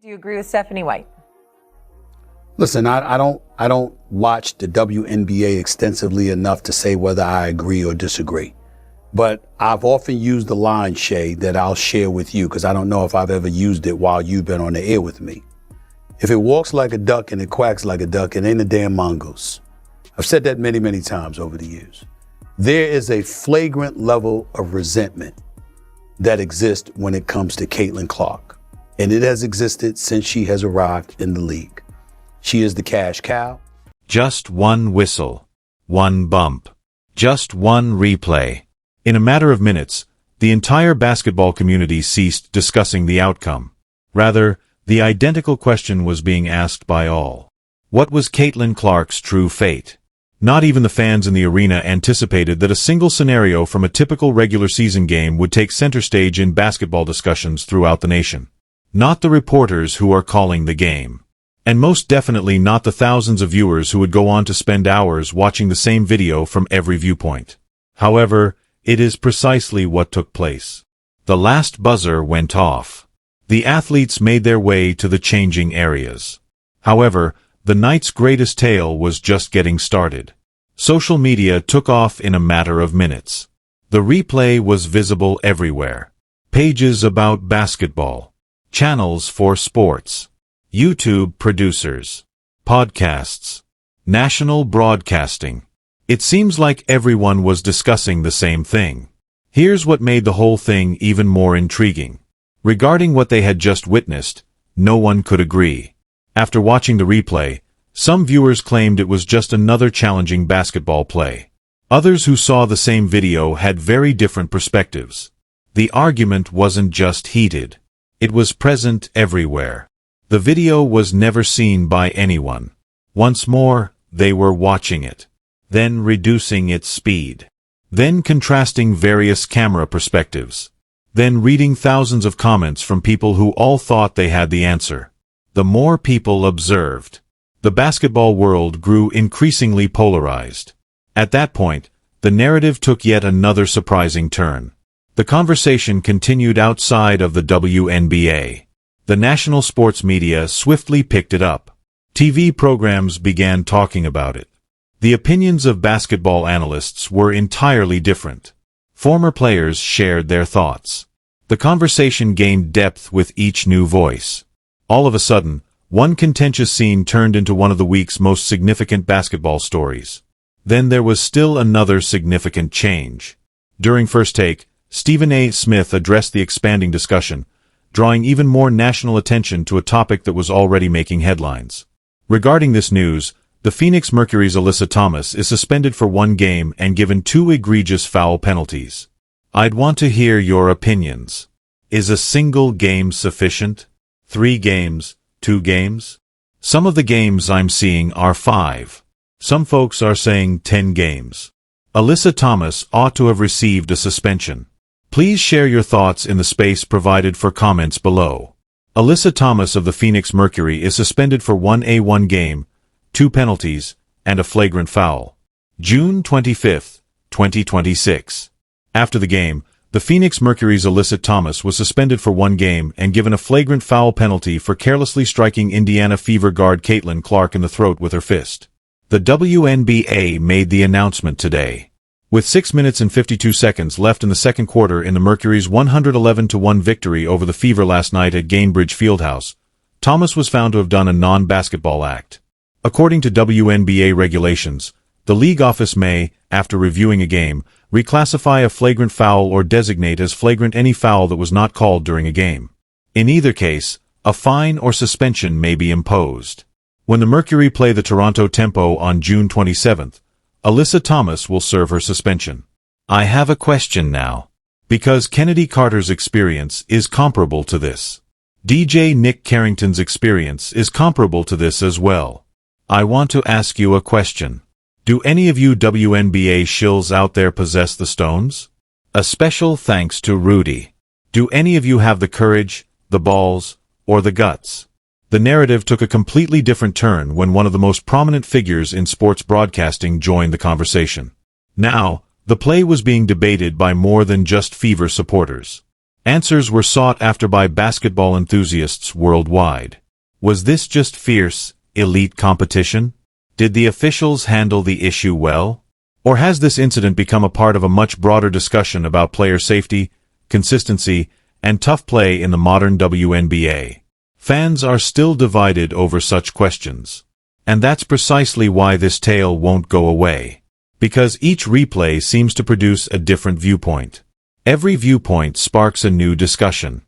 Do you agree with Stephanie White? Listen, I don't watch the WNBA extensively enough to say whether I agree or disagree. But I've often used the line, Shay, that I'll share with you because I don't know if I've ever used it while you've been on the air with me. If it walks like a duck and it quacks like a duck, it ain't a damn mongoose. I've said that many, many times over the years. There is a flagrant level of resentment that exists when it comes to Caitlin Clark. And it has existed since she has arrived in the league. She is the cash cow. Just one whistle, one bump, just one replay. In a matter of minutes, the entire basketball community ceased discussing the outcome. Rather, the identical question was being asked by all. What was Caitlin Clark's true fate? Not even the fans in the arena anticipated that a single scenario from a typical regular season game would take center stage in basketball discussions throughout the nation. Not the reporters who are calling the game. And most definitely not the thousands of viewers who would go on to spend hours watching the same video from every viewpoint. However, it is precisely what took place. The last buzzer went off. The athletes made their way to the changing areas. However, the night's greatest tale was just getting started. Social media took off in a matter of minutes. The replay was visible everywhere. Pages about basketball. Channels for sports. YouTube producers. Podcasts. National broadcasting. It seems like everyone was discussing the same thing. Here's what made the whole thing even more intriguing. Regarding what they had just witnessed, no one could agree. After watching the replay, some viewers claimed it was just another challenging basketball play. Others who saw the same video had very different perspectives. The argument wasn't just heated. It was present everywhere. The video was never seen by anyone. Once more, they were watching it. Then reducing its speed. Then contrasting various camera perspectives. Then reading thousands of comments from people who all thought they had the answer. The more people observed, the basketball world grew increasingly polarized. At that point, the narrative took yet another surprising turn. The conversation continued outside of the WNBA. The national sports media swiftly picked it up. TV programs began talking about it. The opinions of basketball analysts were entirely different. Former players shared their thoughts. The conversation gained depth with each new voice. All of a sudden, one contentious scene turned into one of the week's most significant basketball stories. Then there was still another significant change. During First Take, Stephen A. Smith addressed the expanding discussion, drawing even more national attention to a topic that was already making headlines. Regarding this news, the Phoenix Mercury's Alyssa Thomas is suspended for 1 game and given 2 egregious foul penalties. I'd want to hear your opinions. Is a single game sufficient? 3 games? 2 games? Some of the games I'm seeing are 5. Some folks are saying 10 games. Alyssa Thomas ought to have received a suspension. Please share your thoughts in the space provided for comments below. Alyssa Thomas of the Phoenix Mercury is suspended for 1 game, 2 penalties, and a flagrant foul. June 25, 2026. After the game, the Phoenix Mercury's Alyssa Thomas was suspended for 1 game and given a flagrant foul penalty for carelessly striking Indiana Fever guard Caitlin Clark in the throat with her fist. The WNBA made the announcement today. With 6 minutes and 52 seconds left in the second quarter in the Mercury's 111-1 victory over the Fever last night at Gainbridge Fieldhouse, Thomas was found to have done a non-basketball act. According to WNBA regulations, the league office may, after reviewing a game, reclassify a flagrant foul or designate as flagrant any foul that was not called during a game. In either case, a fine or suspension may be imposed. When the Mercury play the Toronto Tempo on June 27th, Alyssa Thomas will serve her suspension. I have a question now. Because Kennedy Carter's experience is comparable to this. DJ Nick Carrington's experience is comparable to this as well. I want to ask you a question. Do any of you WNBA shills out there possess the stones? A special thanks to Rudy. Do any of you have the courage, the balls, or the guts? The narrative took a completely different turn when one of the most prominent figures in sports broadcasting joined the conversation. Now, the play was being debated by more than just Fever supporters. Answers were sought after by basketball enthusiasts worldwide. Was this just fierce, elite competition? Did the officials handle the issue well? Or has this incident become a part of a much broader discussion about player safety, consistency, and tough play in the modern WNBA? Fans are still divided over such questions. And that's precisely why this tale won't go away. Because each replay seems to produce a different viewpoint. Every viewpoint sparks a new discussion.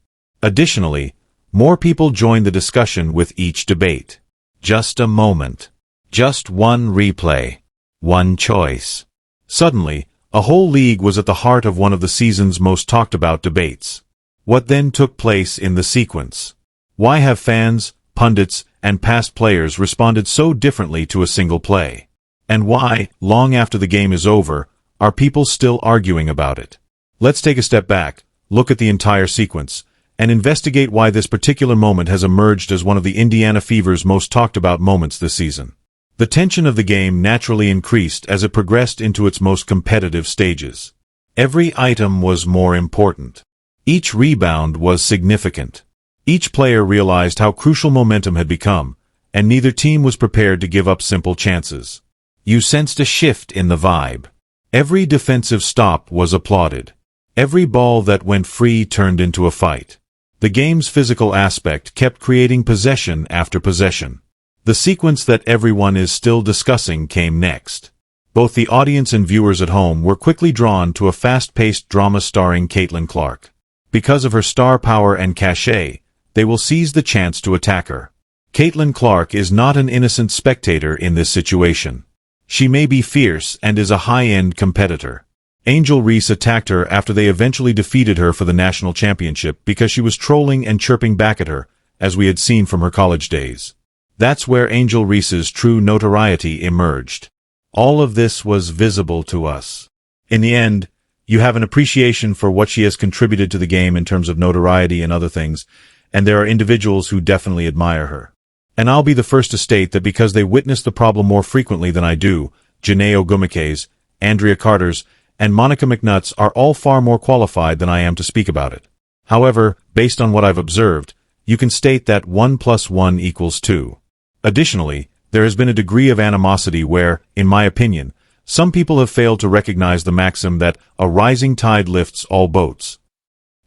Additionally, more people join the discussion with each debate. Just a moment. Just one replay. One choice. Suddenly, a whole league was at the heart of one of the season's most talked about debates. What then took place in the sequence? Why have fans, pundits, and past players responded so differently to a single play? And why, long after the game is over, are people still arguing about it? Let's take a step back, look at the entire sequence, and investigate why this particular moment has emerged as one of the Indiana Fever's most talked about moments this season. The tension of the game naturally increased as it progressed into its most competitive stages. Every item was more important. Each rebound was significant. Each player realized how crucial momentum had become, and neither team was prepared to give up simple chances. You sensed a shift in the vibe. Every defensive stop was applauded. Every ball that went free turned into a fight. The game's physical aspect kept creating possession after possession. The sequence that everyone is still discussing came next. Both the audience and viewers at home were quickly drawn to a fast-paced drama starring Caitlin Clark. Because of her star power and cachet, they will seize the chance to attack her. Caitlin Clark is not an innocent spectator in this situation. She may be fierce and is a high-end competitor. Angel Reese attacked her after they eventually defeated her for the national championship because she was trolling and chirping back at her, as we had seen from her college days. That's where Angel Reese's true notoriety emerged. All of this was visible to us. In the end, you have an appreciation for what she has contributed to the game in terms of notoriety and other things, and there are individuals who definitely admire her. And I'll be the first to state that because they witness the problem more frequently than I do, Janae Ogwumike's, Andrea Carter's, and Monica McNutt's are all far more qualified than I am to speak about it. However, based on what I've observed, you can state that 1 + 1 = 2. Additionally, there has been a degree of animosity where, in my opinion, some people have failed to recognize the maxim that a rising tide lifts all boats.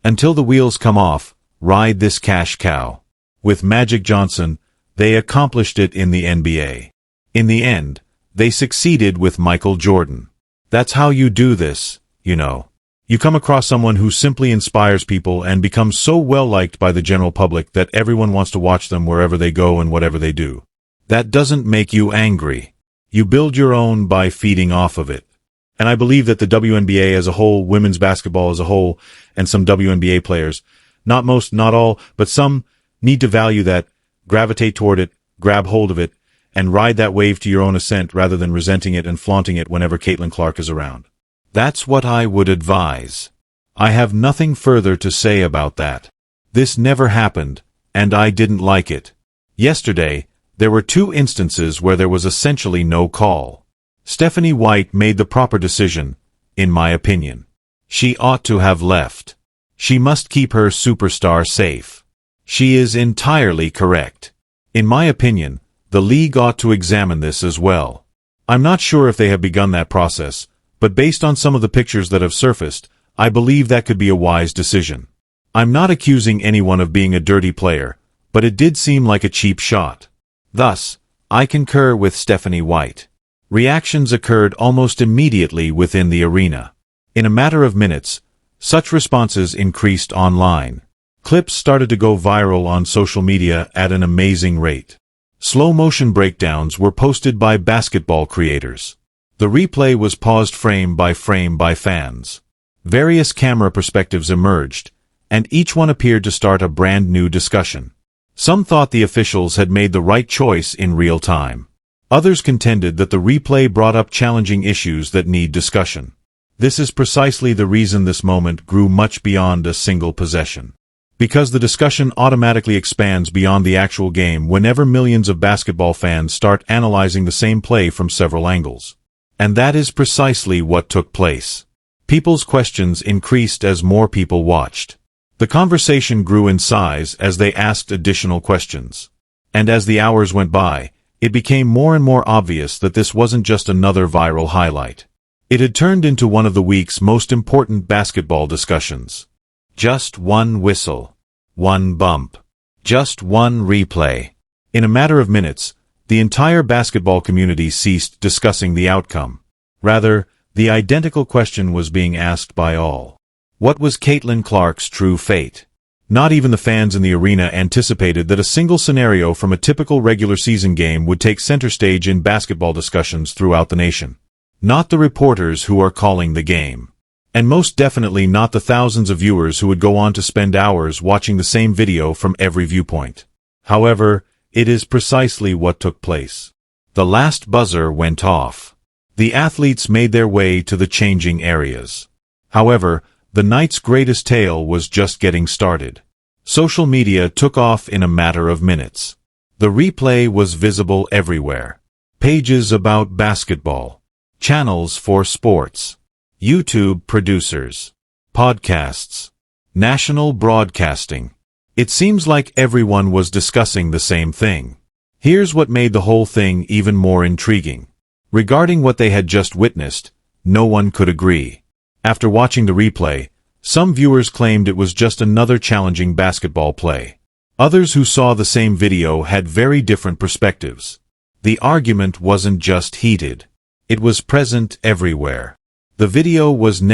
Until the wheels come off, ride this cash cow. With Magic Johnson, they accomplished it in the NBA. In the end, they succeeded with Michael Jordan. That's how you do this, you know. You come across someone who simply inspires people and becomes so well-liked by the general public that everyone wants to watch them wherever they go and whatever they do. That doesn't make you angry. You build your own by feeding off of it. And I believe that the WNBA as a whole, women's basketball as a whole, and some WNBA players, not most, not all, but some, need to value that, gravitate toward it, grab hold of it, and ride that wave to your own ascent rather than resenting it and flaunting it whenever Caitlin Clark is around. That's what I would advise. I have nothing further to say about that. This never happened, and I didn't like it. Yesterday, there were 2 instances where there was essentially no call. Stephanie White made the proper decision, in my opinion. She ought to have left. She must keep her superstar safe. She is entirely correct. In my opinion, the league ought to examine this as well. I'm not sure if they have begun that process, but based on some of the pictures that have surfaced, I believe that could be a wise decision. I'm not accusing anyone of being a dirty player, but it did seem like a cheap shot. Thus, I concur with Stephanie White. Reactions occurred almost immediately within the arena. In a matter of minutes, such responses increased online. Clips started to go viral on social media at an amazing rate. Slow-motion breakdowns were posted by basketball creators. The replay was paused frame by fans. Various camera perspectives emerged, and each one appeared to start a brand new discussion. Some thought the officials had made the right choice in real time. Others contended that the replay brought up challenging issues that need discussion. This is precisely the reason this moment grew much beyond a single possession. Because the discussion automatically expands beyond the actual game whenever millions of basketball fans start analyzing the same play from several angles. And that is precisely what took place. People's questions increased as more people watched. The conversation grew in size as they asked additional questions. And as the hours went by, it became more and more obvious that this wasn't just another viral highlight. It had turned into one of the week's most important basketball discussions. Just one whistle. One bump. Just one replay. In a matter of minutes, the entire basketball community ceased discussing the outcome. Rather, the identical question was being asked by all. What was Caitlin Clark's true fate? Not even the fans in the arena anticipated that a single scenario from a typical regular season game would take center stage in basketball discussions throughout the nation. Not the reporters who are calling the game. And most definitely not the thousands of viewers who would go on to spend hours watching the same video from every viewpoint. However, it is precisely what took place. The last buzzer went off. The athletes made their way to the changing areas. However, the night's greatest tale was just getting started. Social media took off in a matter of minutes. The replay was visible everywhere. Pages about basketball. Channels for sports. YouTube producers. Podcasts. National broadcasting. It seems like everyone was discussing the same thing. Here's what made the whole thing even more intriguing. Regarding what they had just witnessed, no one could agree. After watching the replay, some viewers claimed it was just another challenging basketball play. Others who saw the same video had very different perspectives. The argument wasn't just heated. It was present everywhere. The video was never